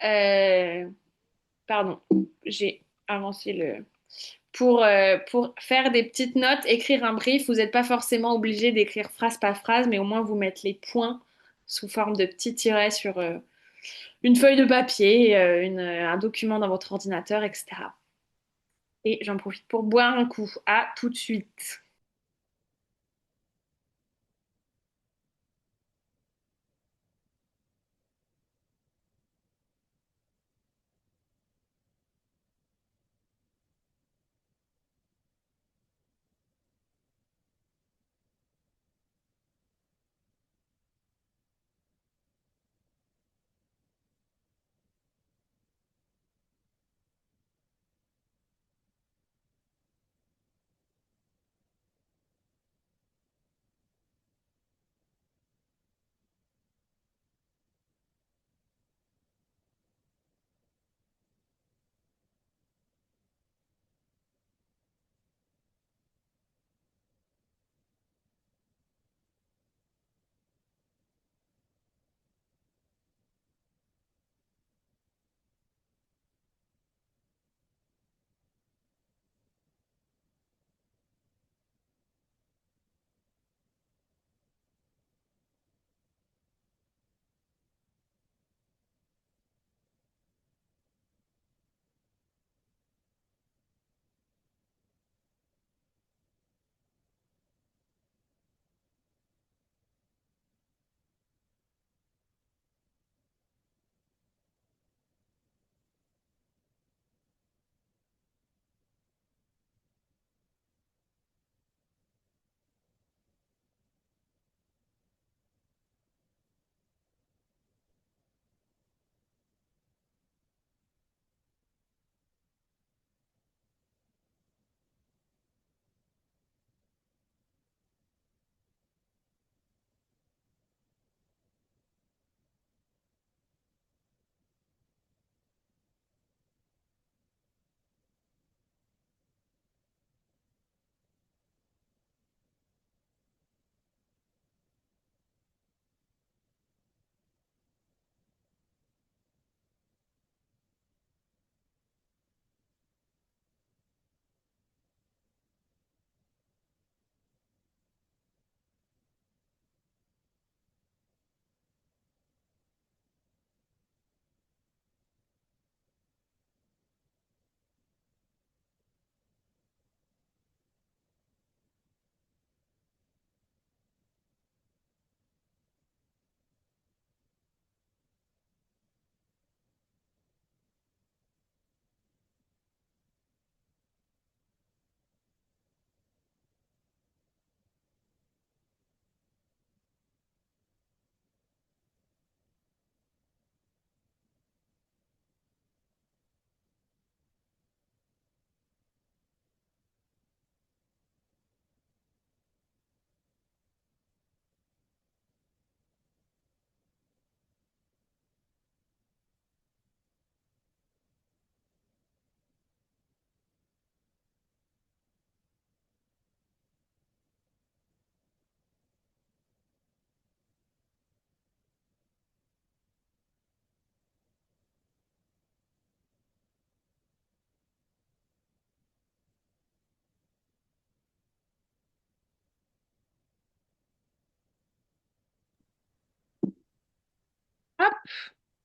pardon, j'ai avancé le pour faire des petites notes, écrire un brief. Vous n'êtes pas forcément obligé d'écrire phrase par phrase, mais au moins vous mettre les points sous forme de petits tirets sur une feuille de papier, un document dans votre ordinateur, etc. Et j'en profite pour boire un coup. À tout de suite.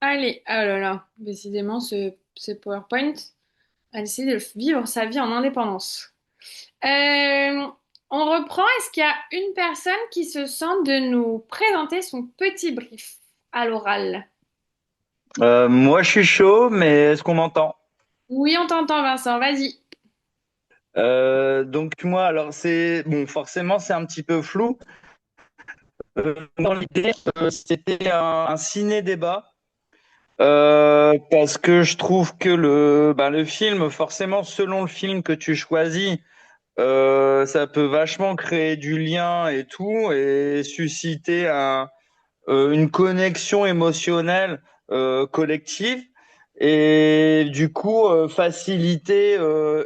Allez, oh là là, décidément, ce PowerPoint a décidé de vivre sa vie en indépendance. Euh, on reprend. Est-ce qu'il y a une personne qui se sent de nous présenter son petit brief à l'oral? Moi, je suis chaud, mais est-ce qu'on m'entend? Oui, on t'entend, Vincent, vas-y. Donc moi, alors c'est bon, forcément, c'est un petit peu flou. Dans l'idée, c'était un ciné-débat parce que je trouve que le film, forcément, selon le film que tu choisis, ça peut vachement créer du lien et tout et susciter une connexion émotionnelle collective et du coup faciliter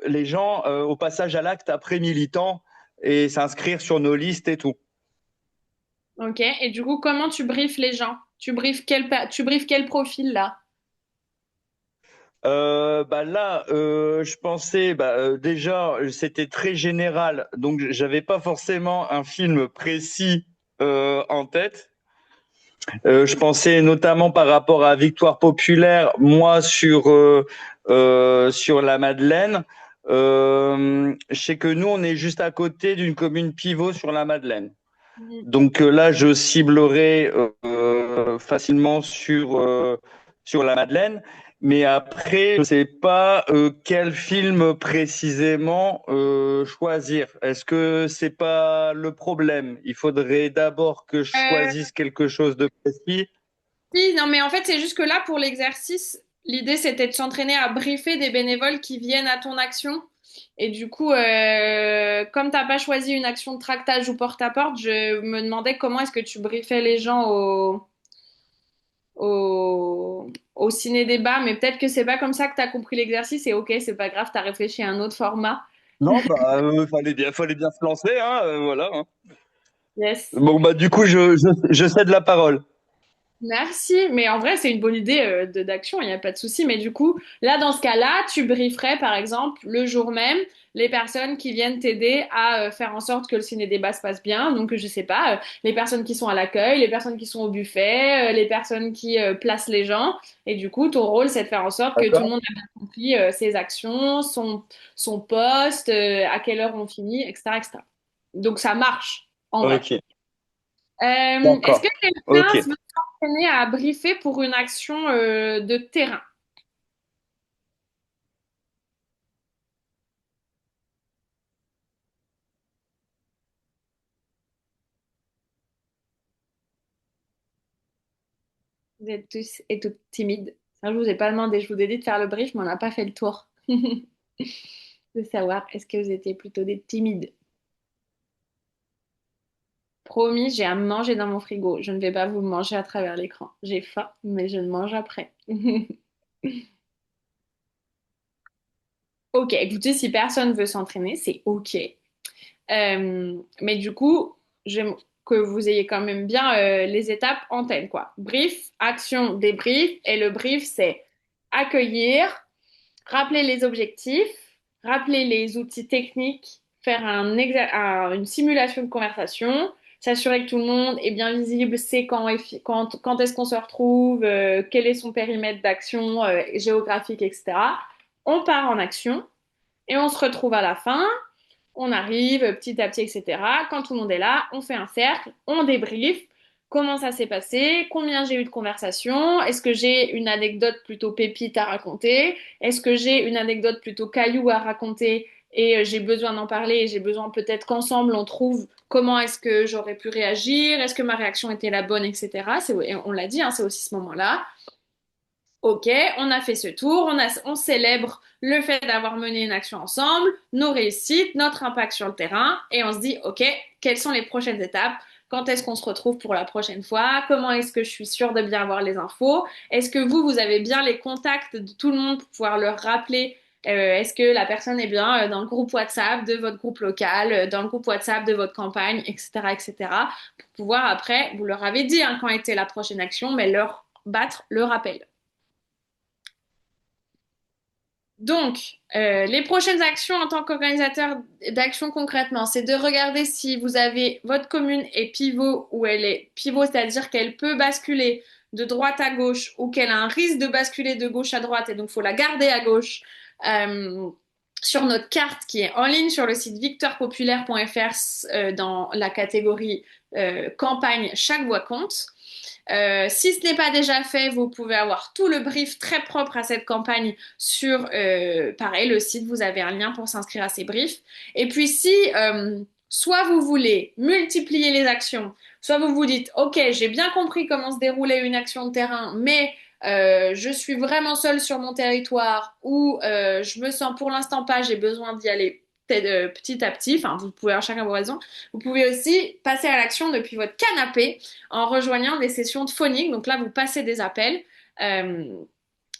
les gens au passage à l'acte après militant et s'inscrire sur nos listes et tout. Ok, et du coup, comment tu briefes les gens? Tu briefes quel profil là? Là, je pensais déjà c'était très général, donc j'avais pas forcément un film précis en tête. Je pensais notamment par rapport à Victoire populaire, moi sur la Madeleine. Je sais que nous, on est juste à côté d'une commune pivot sur la Madeleine. Mhm. Donc là, je ciblerai facilement sur la Madeleine. Mais après, je ne sais pas quel film précisément choisir. Est-ce que c'est pas le problème? Il faudrait d'abord que je Euh, choisisse quelque chose de précis. Si, non, mais en fait, c'est juste que là, pour l'exercice, l'idée, c'était de s'entraîner à briefer des bénévoles qui viennent à ton action. Et du coup, comme t'as pas choisi une action de tractage ou porte-à-porte, je me demandais comment est-ce que tu briefais les gens au ciné-débat, mais peut-être que c'est pas comme ça que t'as compris l'exercice, et ok, c'est pas grave, t'as réfléchi à un autre format. Non, fallait bien se lancer, hein, voilà. Hein. Yes. Bon, bah, du coup, je cède la parole. Merci, mais en vrai, c'est une bonne idée d'action, il n'y a pas de souci. Mais du coup, là, dans ce cas-là, tu brieferais, par exemple, le jour même, les personnes qui viennent t'aider à faire en sorte que le ciné-débat se passe bien. Donc, je sais pas, les personnes qui sont à l'accueil, les personnes qui sont au buffet, les personnes qui placent les gens. Et du coup, ton rôle, c'est de faire en sorte que tout le D'accord. monde a bien compris ses actions, son poste, à quelle heure on finit, etc., etc. Donc, ça marche, en vrai. Ok. Est-ce que D'accord. quelqu'un Ok. se veut s'entraîner à briefer pour une action de terrain? Vous êtes tous et toutes timides. Ça, je vous ai pas demandé, je vous ai dit de faire le brief, mais on n'a pas fait le tour de savoir est-ce que vous étiez plutôt des timides. Promis, j'ai à manger dans mon frigo. Je ne vais pas vous manger à travers l'écran. J'ai faim, mais je ne mange après. Ok, écoutez, si personne veut s'entraîner, c'est ok. Mais du coup, j'aime que vous ayez quand même bien les étapes en tête, quoi. Brief, action, débrief. Et le brief, c'est accueillir, rappeler les objectifs, rappeler les outils techniques, faire une simulation de conversation, s'assurer que tout le monde est bien visible, sait quand est-ce qu'on se retrouve, quel est son périmètre d'action géographique, etc. On part en action et on se retrouve à la fin. On arrive petit à petit, etc. Quand tout le monde est là, on fait un cercle, on débriefe. Comment ça s'est passé? Combien j'ai eu de conversations? Est-ce que j'ai une anecdote plutôt pépite à raconter? Est-ce que j'ai une anecdote plutôt caillou à raconter et j'ai besoin d'en parler et j'ai besoin peut-être qu'ensemble on trouve comment est-ce que j'aurais pu réagir? Est-ce que ma réaction était la bonne, etc. On l'a dit, hein, c'est aussi ce moment-là. Ok, on a fait ce tour, on célèbre le fait d'avoir mené une action ensemble, nos réussites, notre impact sur le terrain, et on se dit, ok, quelles sont les prochaines étapes? Quand est-ce qu'on se retrouve pour la prochaine fois? Comment est-ce que je suis sûre de bien avoir les infos? Est-ce que vous avez bien les contacts de tout le monde pour pouvoir leur rappeler, est-ce que la personne est bien dans le groupe WhatsApp de votre groupe local, dans le groupe WhatsApp de votre campagne, etc., etc., pour pouvoir après, vous leur avez dit hein, quand était la prochaine action, mais leur battre le rappel. Donc, les prochaines actions en tant qu'organisateur d'action concrètement, c'est de regarder si vous avez votre commune est pivot ou elle est pivot, c'est-à-dire qu'elle peut basculer de droite à gauche ou qu'elle a un risque de basculer de gauche à droite et donc il faut la garder à gauche, euh, sur notre carte qui est en ligne sur le site victoirepopulaire.fr dans la catégorie campagne, chaque voix compte. Si ce n'est pas déjà fait, vous pouvez avoir tout le brief très propre à cette campagne sur, pareil, le site. Vous avez un lien pour s'inscrire à ces briefs. Et puis si, soit vous voulez multiplier les actions, soit vous vous dites, OK, j'ai bien compris comment se déroulait une action de terrain, mais je suis vraiment seule sur mon territoire ou je me sens pour l'instant pas, j'ai besoin d'y aller petit à petit. Enfin, vous pouvez avoir chacun vos raisons. Vous pouvez aussi passer à l'action depuis votre canapé en rejoignant des sessions de phoning. Donc là, vous passez des appels. Euh,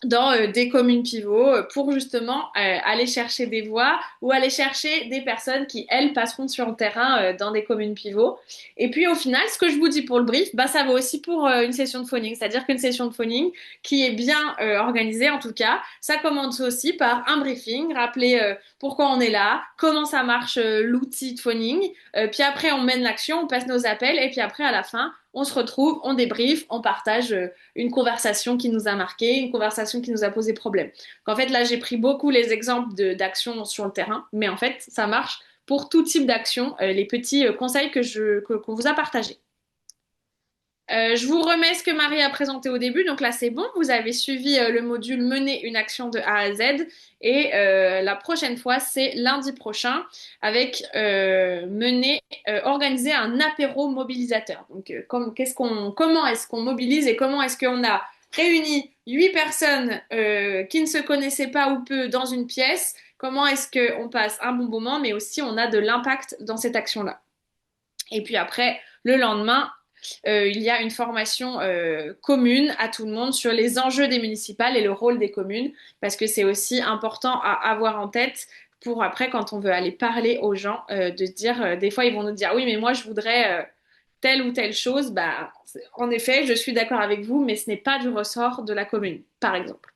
dans des communes pivots pour justement aller chercher des voix ou aller chercher des personnes qui, elles, passeront sur le terrain dans des communes pivots. Et puis au final, ce que je vous dis pour le brief, bah, ça vaut aussi pour une session de phoning. C'est-à-dire qu'une session de phoning qui est bien organisée, en tout cas, ça commence aussi par un briefing, rappeler pourquoi on est là, comment ça marche l'outil de phoning, puis après on mène l'action, on passe nos appels, et puis après à la fin, on se retrouve, on débrief, on partage une conversation qui nous a marqué, une conversation qui nous a posé problème. En fait, là, j'ai pris beaucoup les exemples d'actions sur le terrain, mais en fait, ça marche pour tout type d'action, les petits conseils qu'on vous a partagés. Je vous remets ce que Marie a présenté au début. Donc là, c'est bon. Vous avez suivi le module Mener une action de A à Z. Et la prochaine fois, c'est lundi prochain avec organiser un apéro mobilisateur. Donc, comment est-ce qu'on mobilise et comment est-ce qu'on a réuni 8 personnes qui ne se connaissaient pas ou peu dans une pièce? Comment est-ce qu'on passe un bon moment, mais aussi on a de l'impact dans cette action-là? Et puis après, le lendemain, il y a une formation commune à tout le monde sur les enjeux des municipales et le rôle des communes, parce que c'est aussi important à avoir en tête pour après, quand on veut aller parler aux gens, de se dire, des fois, ils vont nous dire, oui, mais moi, je voudrais telle ou telle chose. Bah, en effet, je suis d'accord avec vous, mais ce n'est pas du ressort de la commune, par exemple.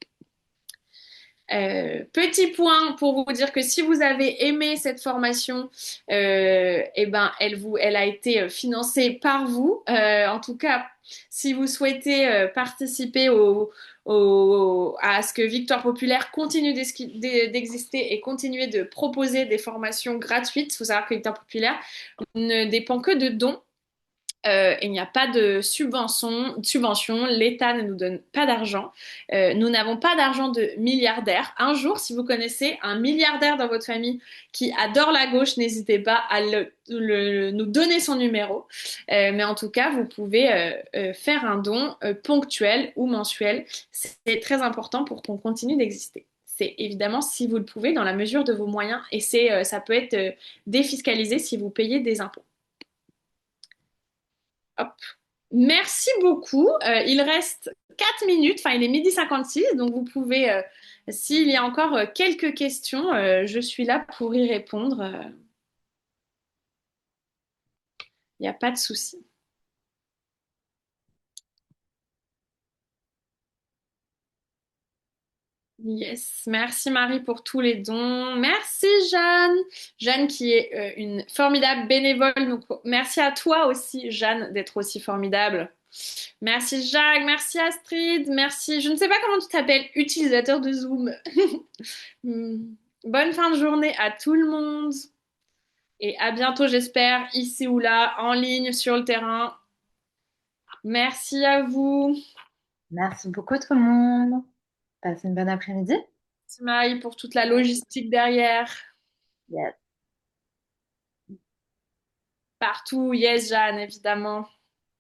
Petit point pour vous dire que si vous avez aimé cette formation, eh ben, elle a été financée par vous. En tout cas, si vous souhaitez participer à ce que Victoire Populaire continue d'exister et continuer de proposer des formations gratuites, il faut savoir que Victoire Populaire ne dépend que de dons. Il n'y a pas de subvention, l'État ne nous donne pas d'argent. Nous n'avons pas d'argent de milliardaire. Un jour, si vous connaissez un milliardaire dans votre famille qui adore la gauche, n'hésitez pas à nous donner son numéro. Mais en tout cas, vous pouvez faire un don ponctuel ou mensuel. C'est très important pour qu'on continue d'exister. C'est évidemment si vous le pouvez dans la mesure de vos moyens et ça peut être défiscalisé si vous payez des impôts. Hop. Merci beaucoup. Il reste 4 minutes, enfin il est 12h56, donc vous pouvez, s'il y a encore quelques questions, je suis là pour y répondre. Il n'y a pas de souci. Yes, merci Marie pour tous les dons. Merci Jeanne. Jeanne qui est une formidable bénévole. Donc merci à toi aussi Jeanne d'être aussi formidable. Merci Jacques, merci Astrid, merci. Je ne sais pas comment tu t'appelles, utilisateur de Zoom. Bonne fin de journée à tout le monde et à bientôt j'espère, ici ou là, en ligne, sur le terrain. Merci à vous. Merci beaucoup tout le monde. Passez une bonne après-midi. Merci Marie pour toute la logistique derrière. Yes. Partout, yes Jeanne, évidemment.